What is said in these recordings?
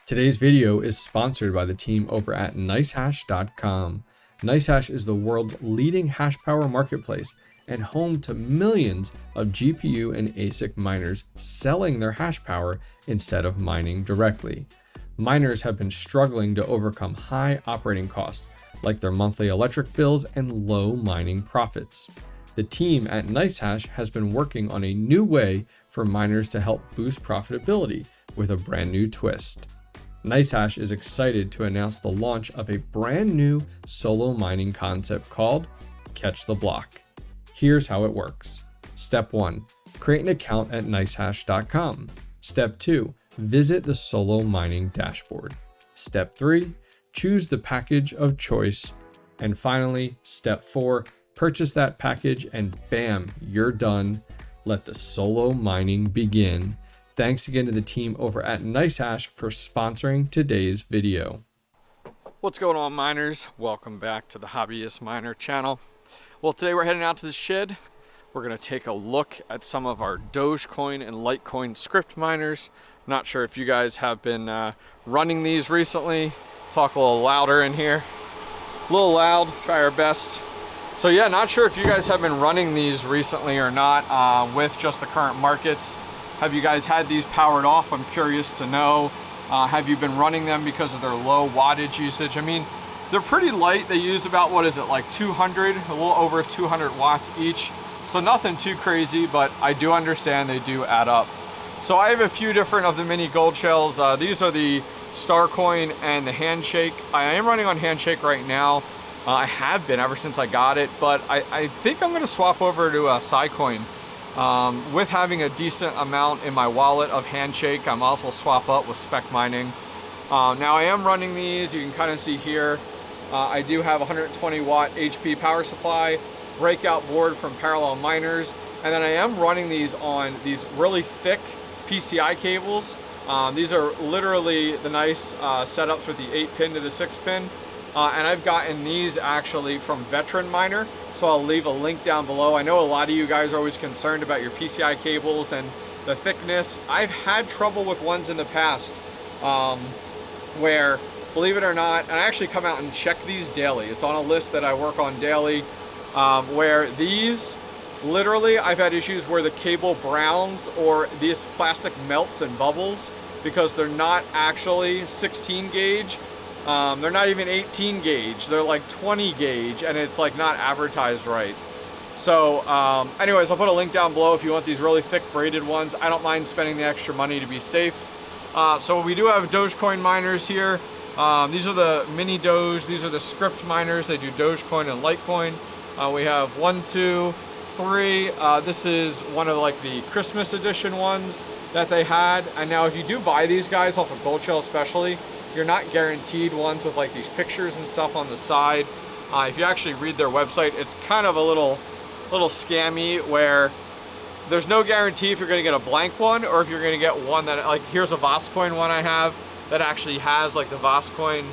Today's video is sponsored by the team over at NiceHash.com. NiceHash is the world's leading hash power marketplace and home to millions of GPU and ASIC miners selling their hash power instead of mining directly. Miners have been struggling to overcome high operating costs, like their monthly electric bills and low mining profits. The team at NiceHash has been working on a new way for miners to help boost profitability with a brand new twist. NiceHash is excited to announce the launch of a brand new solo mining concept called Catch the Block. Here's how it works. Step 1. Create an account at nicehash.com. Step 2. Visit the solo mining dashboard. Step 3. Choose the package of choice. And finally, Step 4. Purchase that package and bam, you're done. Let the solo mining begin. Thanks again to the team over at NiceHash for sponsoring today's video. What's going on, miners? Welcome back to the Hobbyist Miner channel. Well, today we're heading out to the shed. We're going to take a look at some of our DogeCoin and Litecoin script miners. Not sure if you guys have been running these recently. Talk a little louder in here. A little loud, try our best. So yeah, not sure if you guys have been running these recently or not with just the current markets. Have you guys had these powered off? I'm curious to know. Have you been running them because of their low wattage usage? I mean, they're pretty light. They use about, what is it, like 200, a little over 200 watts each. So nothing too crazy, but I do understand they do add up. So I have a few different of the mini gold shells. These are the Starcoin and the Handshake. I am running on Handshake right now. I have been ever since I got it, but I think I'm gonna swap over to 𝐂𝐫𝐲𝐻𝐿. With having a decent amount in my wallet of Handshake, I'm also swap up with spec mining. Now I am running these, you can kind of see here, I do have 120 watt HP power supply, breakout board from Parallel Miners, and then I am running these on these really thick PCI cables. These are literally the nice setups with the 8-pin to the 6-pin. And I've gotten these actually from Veteran Miner, so I'll leave a link down below. I know a lot of you guys are always concerned about your PCI cables and the thickness. I've had trouble with ones in the past where, believe it or not, and I actually come out and check these daily. It's on a list that I work on daily, where these, literally, I've had issues where the cable browns or this plastic melts and bubbles because they're not actually 16 gauge. They're not even 18 gauge, they're like 20 gauge, and it's like not advertised right. So anyways, I'll put a link down below if you want these really thick braided ones. I don't mind spending the extra money to be safe. So we do have DogeCoin miners here. These are the mini Doge, these are the script miners. They do DogeCoin and Litecoin. We have 1, 2, 3. This is one of like the Christmas edition ones that they had. And now if you do buy these guys off of Gold Shell especially, you're not guaranteed ones with like these pictures and stuff on the side. If you actually read their website, it's kind of a little scammy where there's no guarantee if you're gonna get a blank one or if you're gonna get one that, like, here's a 𝐶𝐲𝐶oin one I have that actually has like the 𝐶𝐲𝐶oin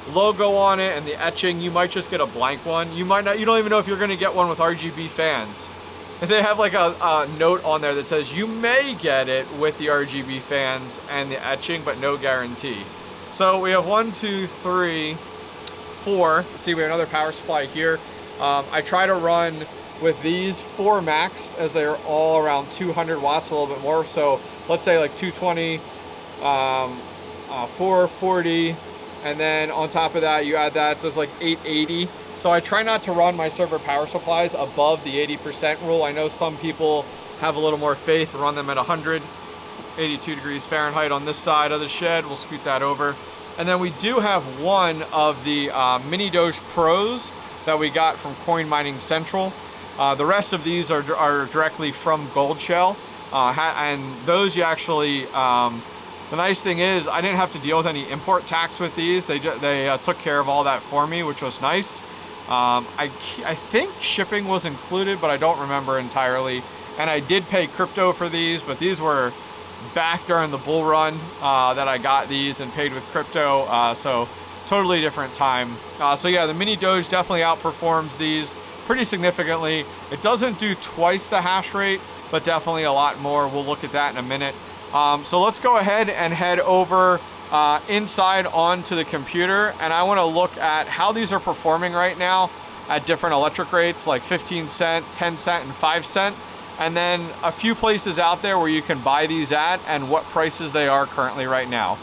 logo on it and the etching. You might just get a blank one. You might not, you don't even know if you're gonna get one with RGB fans. And they have like a note on there that says you may get it with the RGB fans and the etching, but no guarantee. So we have 1, 2, 3, 4. See, we have another power supply here. I try to run with these 4 max as they're all around 200 watts, a little bit more. So let's say like 220, 440, and then on top of that, you add that, so it's like 880. So I try not to run my server power supplies above the 80% rule. I know some people have a little more faith, run them at 100. 82 degrees Fahrenheit on this side of the shed. We'll scoot that over. And then we do have one of the mini Doge Pros that we got from Coin Mining Central. The rest of these are directly from Gold Shell. And those you actually, the nice thing is I didn't have to deal with any import tax with these. They took care of all that for me, which was nice. I think shipping was included, but I don't remember entirely. And I did pay crypto for these, but these were back during the bull run that I got these and paid with crypto, so totally different time. So yeah, the mini Doge definitely outperforms these pretty significantly. It doesn't do twice the hash rate, but definitely a lot more. We'll look at that in a minute. So let's go ahead and head over inside onto the computer, and I want to look at how these are performing right now at different electric rates, like 15 cent, 10 cent, and 5 cent. And then a few places out there where you can buy these at and what prices they are currently right now.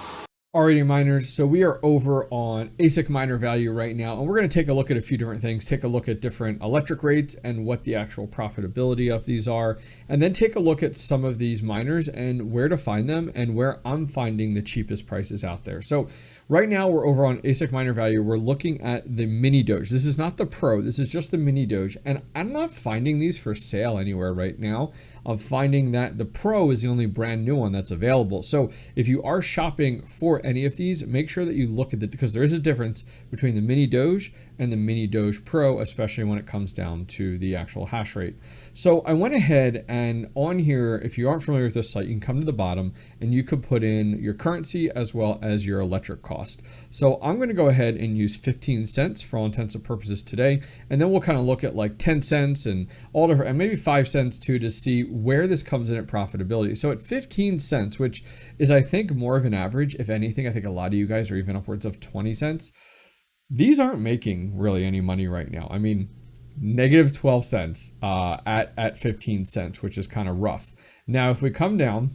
Alrighty, miners, so we are over on ASIC miner value right now, and we're going to take a look at a few different things, take a look at different electric rates and what the actual profitability of these are, and then take a look at some of these miners and where to find them and where I'm finding the cheapest prices out there. So right now we're over on ASIC miner value. We're looking at the mini Doge. This is not the Pro, this is just the mini Doge, and I'm not finding these for sale anywhere right now. I'm finding that the Pro is the only brand new one that's available. So if you are shopping for any of these, make sure that you look at because there is a difference between the mini Doge and the mini Doge Pro, especially when it comes down to the actual hash rate. So I went ahead and on here, if you aren't familiar with this site, you can come to the bottom and you could put in your currency as well as your electric cost. So I'm going to go ahead and use 15 cents for all intents and purposes today, and then we'll kind of look at like 10 cents and all different, and maybe 5 cents too, to see where this comes in at profitability. So at 15 cents, which is I think more of an average, if anything, I think a lot of you guys are even upwards of 20 cents. These aren't making really any money right now. I mean, negative 12 cents at 15 cents, which is kind of rough. Now, if we come down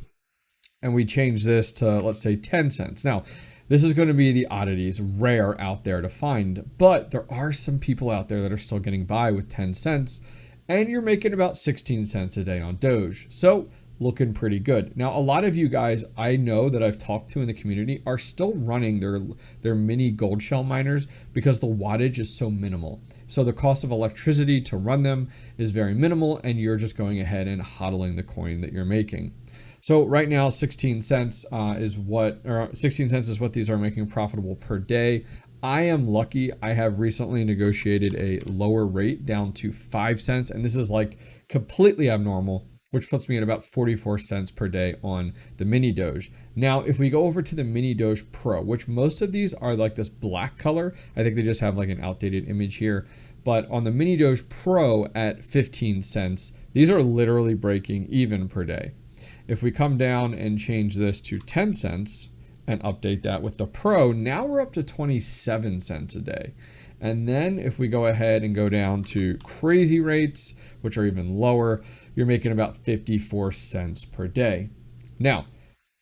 and we change this to, let's say, 10 cents. Now, this is going to be the oddities, rare out there to find, but there are some people out there that are still getting by with 10 cents, and you're making about 16 cents a day on Doge. So looking pretty good. Now, a lot of you guys I know that I've talked to in the community are still running their mini gold shell miners because the wattage is so minimal. So the cost of electricity to run them is very minimal, and you're just going ahead and hodling the coin that you're making. So right now, 16 cents is what these are making profitable per day. I am lucky. I have recently negotiated a lower rate down to 5 cents, and this is like completely abnormal, which puts me at about 44 cents per day on the mini Doge. Now, if we go over to the mini Doge Pro, which most of these are like this black color, I think they just have like an outdated image here. But on the mini Doge Pro at 15 cents, these are literally breaking even per day. If we come down and change this to 10 cents and update that with the Pro, now we're up to 27 cents a day. And then if we go ahead and go down to crazy rates, which are even lower, you're making about 54 cents per day. Now,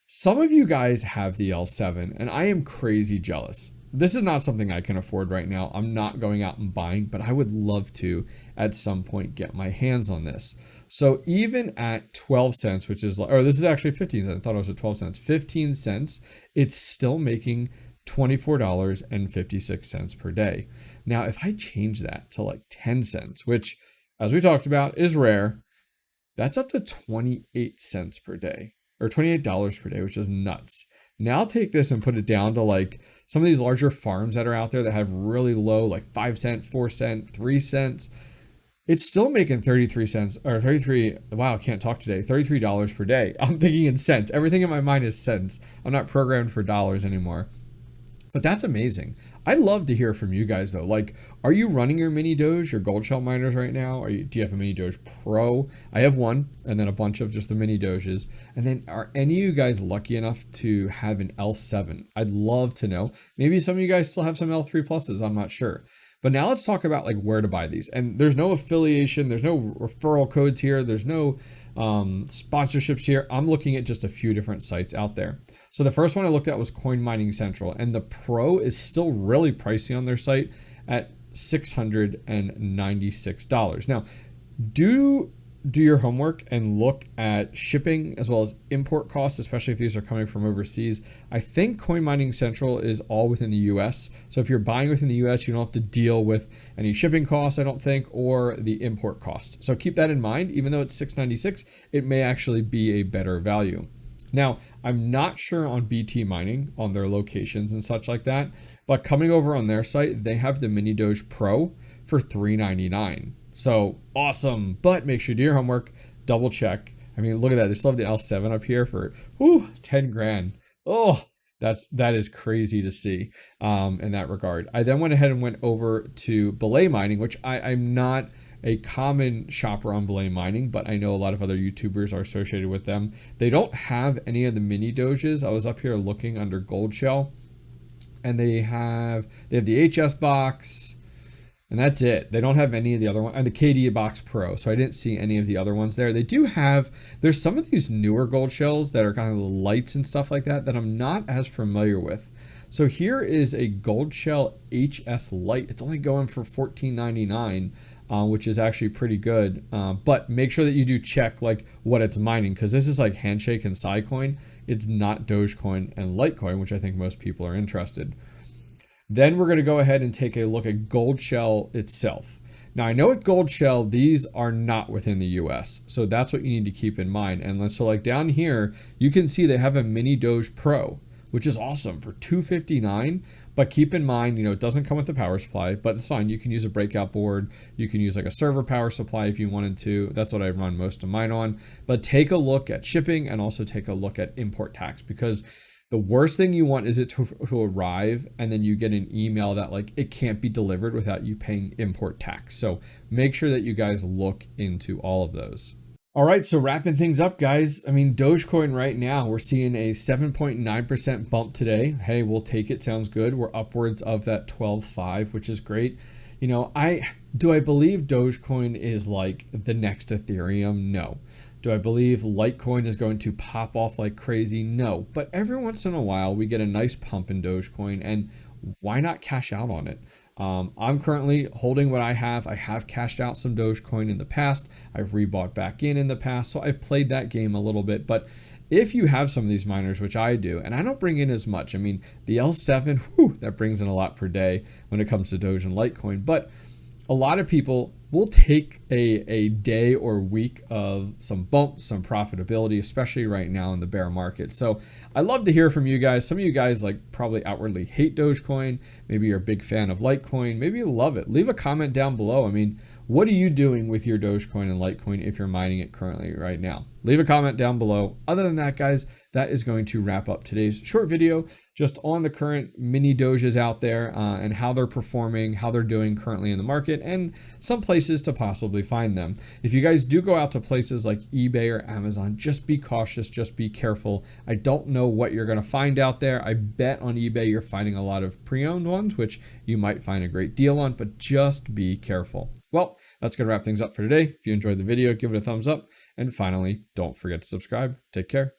some of you guys have the L7, and I am crazy jealous. This is not something I can afford right now. I'm not going out and buying, but I would love to at some point get my hands on this. So even at 12 cents, which is, or this is actually 15 cents. I thought it was at 12 cents, 15 cents, it's still making $24.56 per day. Now, if I change that to like 10 cents, which as we talked about is rare, that's up to 28 cents per day, or $28 per day, which is nuts. Now take this and put it down to like some of these larger farms that are out there that have really low, like 5 cent, 4 cent, 3 cents. It's still making 33 cents or 33. Wow, I can't talk today. $33 per day. I'm thinking in cents. Everything in my mind is cents. I'm not programmed for dollars anymore. But that's amazing. I'd love to hear from you guys though. Like, are you running your mini Doge, your gold shell miners right now? Do you have a mini Doge Pro? I have one, and then a bunch of just the mini Doges. And then are any of you guys lucky enough to have an L7? I'd love to know. Maybe some of you guys still have some L3 pluses. I'm not sure. But now let's talk about like where to buy these. And there's no affiliation, there's no referral codes here, there's no sponsorships here. I'm looking at just a few different sites out there. So the first one I looked at was Coin Mining Central, and the Pro is still really pricey on their site at $696. Now, do your homework and look at shipping as well as import costs, especially if these are coming from overseas. I think Coin Mining Central is all within the US. So if you're buying within the US, you don't have to deal with any shipping costs, I don't think, or the import cost. So keep that in mind. Even though it's $696, it may actually be a better value. Now, I'm not sure on BT Mining, on their locations and such like that, but coming over on their site, they have the Mini Doge Pro for $399. So awesome, but make sure you do your homework, double check. I mean, look at that. They still have the L7 up here for 10 grand. Oh, that is crazy to see in that regard. I then went ahead and went over to Belay Mining, which I'm not a common shopper on Belay Mining, but I know a lot of other YouTubers are associated with them. They don't have any of the mini Doges. I was up here looking under GoldShell, and they have the HS box, and that's it. They don't have any of the other ones, and the KD box Pro. So I didn't see any of the other ones there. They do have, there's some of these newer gold shells that are kind of the lights and stuff like that I'm not as familiar with. So here is a GoldShell HS Lite. It's only going for $14.99, which is actually pretty good. But make sure that you do check like what it's mining, because this is like Handshake and Cycoin. It's not DogeCoin and Litecoin, which I think most people are interested. Then we're going to go ahead and take a look at GoldShell itself. Now I know with GoldShell, these are not within the US. So that's what you need to keep in mind. And so like down here, you can see they have a mini Doge Pro, which is awesome for $259. But keep in mind, it doesn't come with the power supply, but it's fine. You can use a breakout board. You can use like a server power supply if you wanted to. That's what I run most of mine on. But take a look at shipping and also take a look at import tax, because the worst thing you want is it to arrive and then you get an email that like it can't be delivered without you paying import tax. So make sure that you guys look into all of those. All right, so wrapping things up, guys. I mean, Dogecoin right now, we're seeing a 7.9% bump today. Hey, we'll take it. Sounds good. We're upwards of that 12.5, which is great. Do I believe Dogecoin is like the next Ethereum? No. Do I believe Litecoin is going to pop off like crazy? No. But every once in a while, we get a nice pump in Dogecoin, and why not cash out on it? I'm currently holding what I have. I have cashed out some Dogecoin in the past. I've rebought back in the past. So I've played that game a little bit. But if you have some of these miners, which I do, and I don't bring in as much. I mean, the L7, that brings in a lot per day when it comes to Doge and Litecoin. But a lot of people will take a day or week of some bumps, some profitability, especially right now in the bear market. So I love to hear from you guys. Some of you guys like probably outwardly hate Dogecoin. Maybe you're a big fan of Litecoin. Maybe you love it. Leave a comment down below. I mean, what are you doing with your Dogecoin and Litecoin if you're mining it currently right now? Leave a comment down below. Other than that, guys, that is going to wrap up today's short video just on the current mini Doges out there and how they're performing, how they're doing currently in the market, and some places to possibly find them. If you guys do go out to places like eBay or Amazon, just be cautious, just be careful. I don't know what you're going to find out there. I bet on eBay you're finding a lot of pre-owned ones, which you might find a great deal on, but just be careful. Well, that's going to wrap things up for today. If you enjoyed the video, give it a thumbs up. And finally, don't forget to subscribe. Take care.